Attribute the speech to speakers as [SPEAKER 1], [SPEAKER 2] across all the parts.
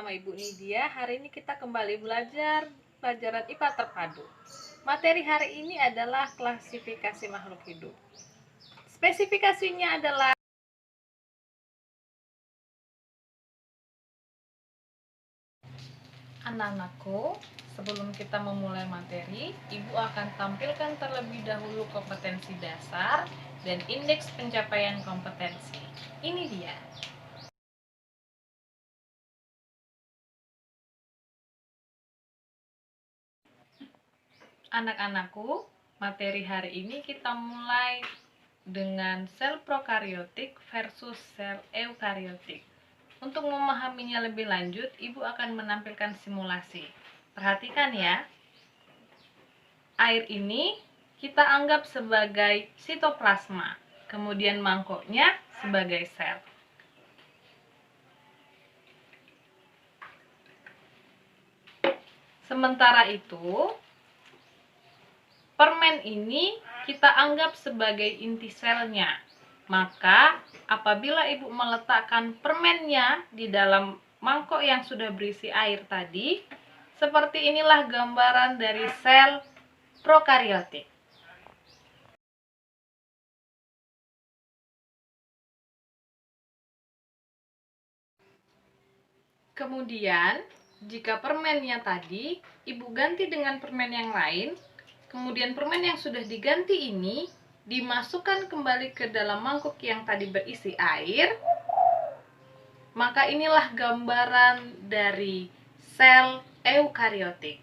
[SPEAKER 1] bersama Ibu Nidia. Hari ini kita kembali belajar pelajaran IPA terpadu. Materi hari ini adalah klasifikasi makhluk hidup. Spesifikasinya adalah anak-anakku, sebelum kita memulai materi, Ibu akan tampilkan terlebih dahulu kompetensi dasar dan indeks pencapaian kompetensi. Ini dia. Anak-anakku, materi hari ini kita mulai dengan sel prokariotik versus sel eukariotik. Untuk memahaminya lebih lanjut, Ibu akan menampilkan simulasi. Perhatikan ya. Air ini kita anggap sebagai sitoplasma, kemudian mangkoknya sebagai sel. Sementara itu, permen ini kita anggap sebagai inti selnya. Maka, apabila Ibu meletakkan permennya di dalam mangkok yang sudah berisi air tadi, seperti inilah gambaran dari sel prokariotik. Kemudian, jika permennya tadi Ibu ganti dengan permen yang lain, kemudian permen yang sudah diganti ini dimasukkan kembali ke dalam mangkuk yang tadi berisi air, maka inilah gambaran dari sel eukariotik.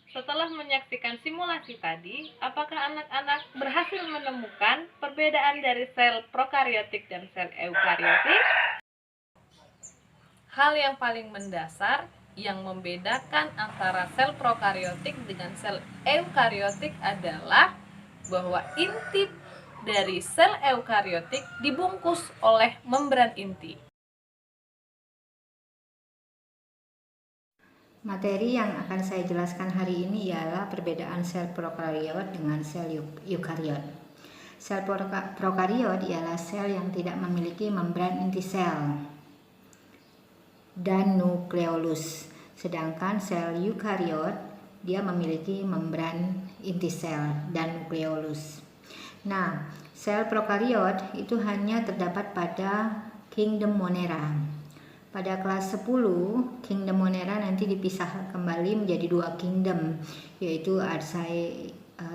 [SPEAKER 1] Setelah menyaksikan simulasi tadi, apakah anak-anak berhasil menemukan perbedaan dari sel prokariotik dan sel eukariotik? Hal yang paling mendasar yang membedakan antara sel prokariotik dengan sel eukariotik adalah bahwa inti dari sel eukariotik dibungkus oleh membran inti.
[SPEAKER 2] Materi yang akan saya jelaskan hari ini ialah perbedaan sel prokariot dengan sel eukariot. Sel prokariot ialah sel yang tidak memiliki membran inti sel dan nukleolus, sedangkan sel eukariot dia memiliki membran inti sel dan nukleolus. Nah, sel prokariot itu hanya terdapat pada kingdom Monera. Pada kelas 10, kingdom Monera nanti dipisah kembali menjadi dua kingdom, yaitu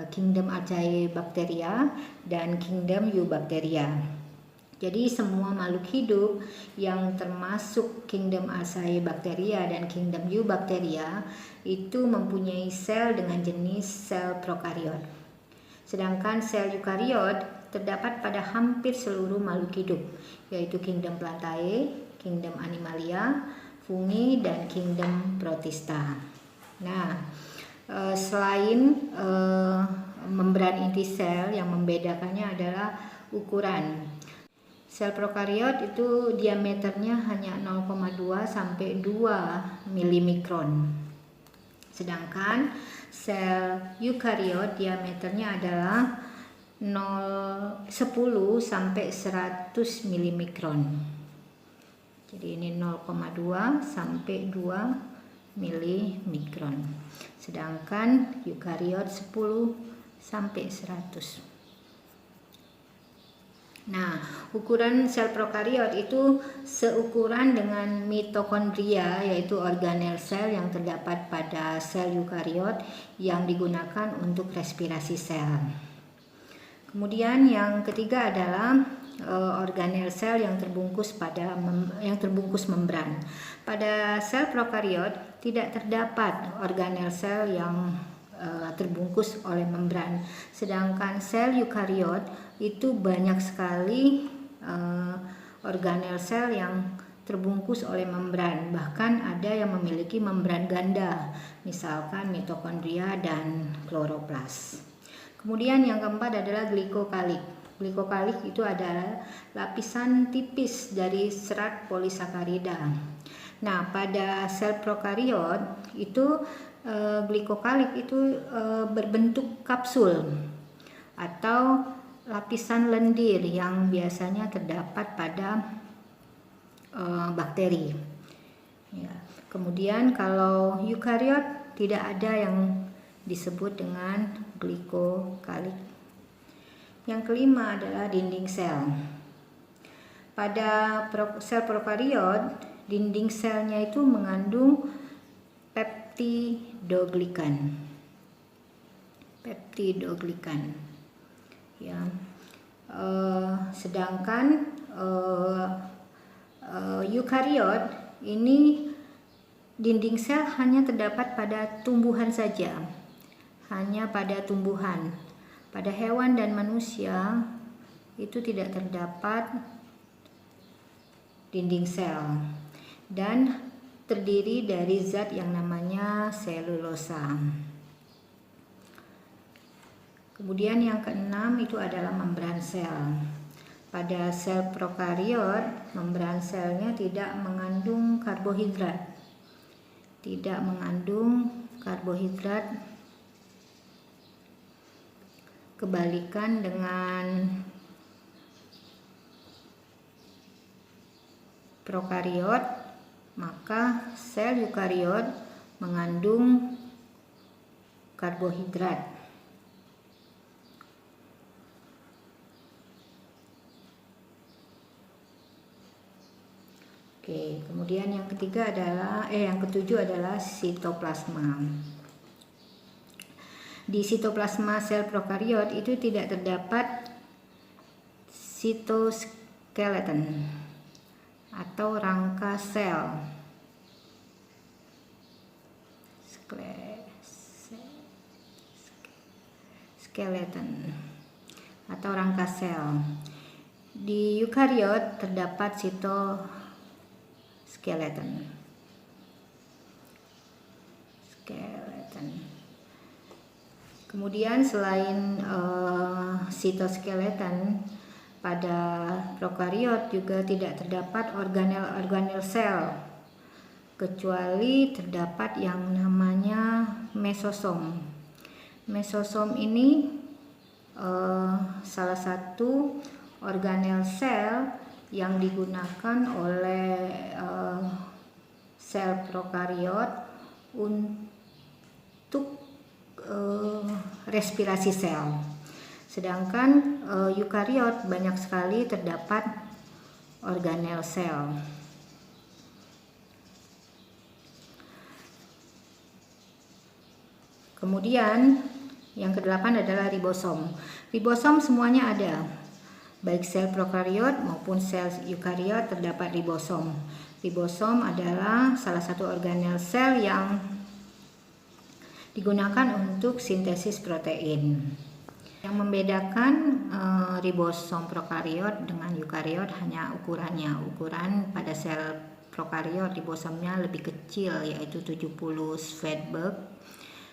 [SPEAKER 2] kingdom Archaebacteria dan kingdom Eubacteria. Jadi semua makhluk hidup yang termasuk kingdom Archaebacteria dan kingdom Eubacteria itu mempunyai sel dengan jenis sel prokariot. Sedangkan sel eukariot terdapat pada hampir seluruh makhluk hidup, yaitu kingdom Plantae, kingdom Animalia, fungi, dan kingdom Protista. Nah, selain membran inti sel, yang membedakannya adalah ukuran. Sel prokariot itu diameternya hanya 0,2 sampai 2 milimikron. Sedangkan sel eukariot diameternya adalah 10 sampai 100 milimikron. Jadi ini 0,2 sampai 2 milimikron. Sedangkan eukariot 10 sampai 100. Nah, ukuran sel prokariot itu seukuran dengan mitokondria, yaitu organel sel yang terdapat pada sel eukariot yang digunakan untuk respirasi sel. Kemudian yang ketiga adalah organel sel yang terbungkus membran. Pada sel prokariot tidak terdapat organel sel yang terbungkus oleh membran, sedangkan sel eukariot itu banyak sekali organel sel yang terbungkus oleh membran, bahkan ada yang memiliki membran ganda, misalkan mitokondria dan kloroplas. Kemudian yang keempat adalah glikokalik. Glikokalik itu adalah lapisan tipis dari serat polisakarida. Nah, pada sel prokariot itu glikokalik itu berbentuk kapsul atau lapisan lendir yang biasanya terdapat pada bakteri. Ya. Kemudian kalau eukariot tidak ada yang disebut dengan glikokalik. Yang kelima adalah dinding sel. Pada sel prokariot, dinding selnya itu mengandung peptidoglikan. Ya. Sedangkan eukariot ini dinding sel hanya terdapat pada tumbuhan saja, hanya pada tumbuhan. Pada hewan dan manusia itu tidak terdapat dinding sel dan terdiri dari zat yang namanya selulosa. Kemudian yang keenam itu adalah membran sel. Pada sel prokariot, membran selnya tidak mengandung karbohidrat. Kebalikan dengan prokariot, maka sel eukariot mengandung karbohidrat. Oke, kemudian yang ketujuh adalah sitoplasma. Di sitoplasma sel prokariot itu tidak terdapat sitoskeleton atau rangka sel. Skeleton atau rangka sel. Di eukariot terdapat sitoskeleton. Kemudian selain sitoskeleton, pada prokariot juga tidak terdapat organel sel, kecuali terdapat yang namanya mesosom. Mesosom ini salah satu organel sel yang digunakan oleh sel prokariot untuk respirasi sel. Sedangkan eukariot banyak sekali terdapat organel sel. Kemudian yang kedelapan adalah ribosom. Ribosom semuanya ada. Baik sel prokariot maupun sel eukariot terdapat ribosom. Ribosom adalah salah satu organel sel yang digunakan untuk sintesis protein. Yang membedakan ribosom prokariot dengan eukariot hanya ukurannya. Ukuran pada sel prokariot ribosomnya lebih kecil, yaitu 70 Svedberg.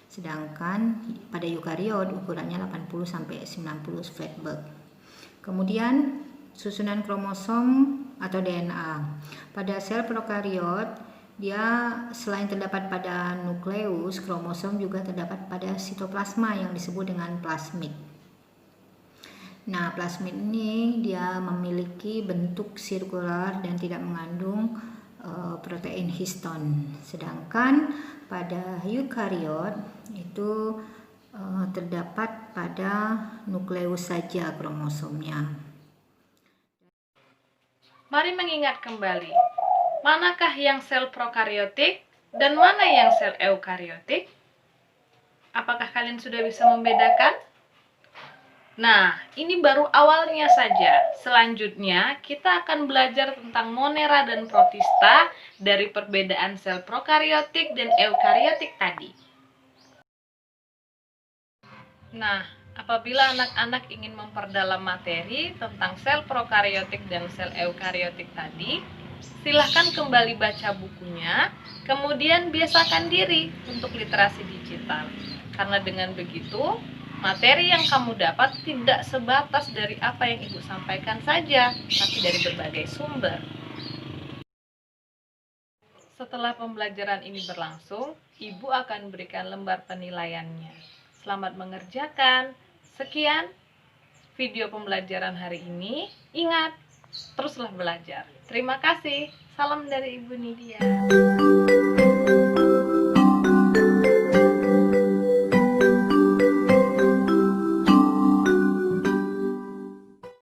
[SPEAKER 2] Sedangkan pada eukariot ukurannya 80 sampai 90 Svedberg. Kemudian susunan kromosom atau DNA. Pada sel prokariot dia selain terdapat pada nukleus, kromosom juga terdapat pada sitoplasma yang disebut dengan plasmid. Nah, plasmid ini dia memiliki bentuk sirkular dan tidak mengandung protein histon. Sedangkan pada eukariot itu terdapat pada nukleus saja kromosomnya.
[SPEAKER 1] Mari mengingat kembali, manakah yang sel prokariotik dan mana yang sel eukariotik? Apakah kalian sudah bisa membedakan? Nah, ini baru awalnya saja. Selanjutnya, kita akan belajar tentang monera dan protista dari perbedaan sel prokariotik dan eukariotik tadi. Nah, apabila anak-anak ingin memperdalam materi tentang sel prokariotik dan sel eukariotik tadi, silahkan kembali baca bukunya, kemudian biasakan diri untuk literasi digital. Karena dengan begitu, materi yang kamu dapat tidak sebatas dari apa yang Ibu sampaikan saja, tapi dari berbagai sumber. Setelah pembelajaran ini berlangsung, Ibu akan berikan lembar penilaiannya. Selamat mengerjakan. Sekian video pembelajaran hari ini. Ingat, teruslah belajar. Terima kasih. Salam dari Ibu Nidia.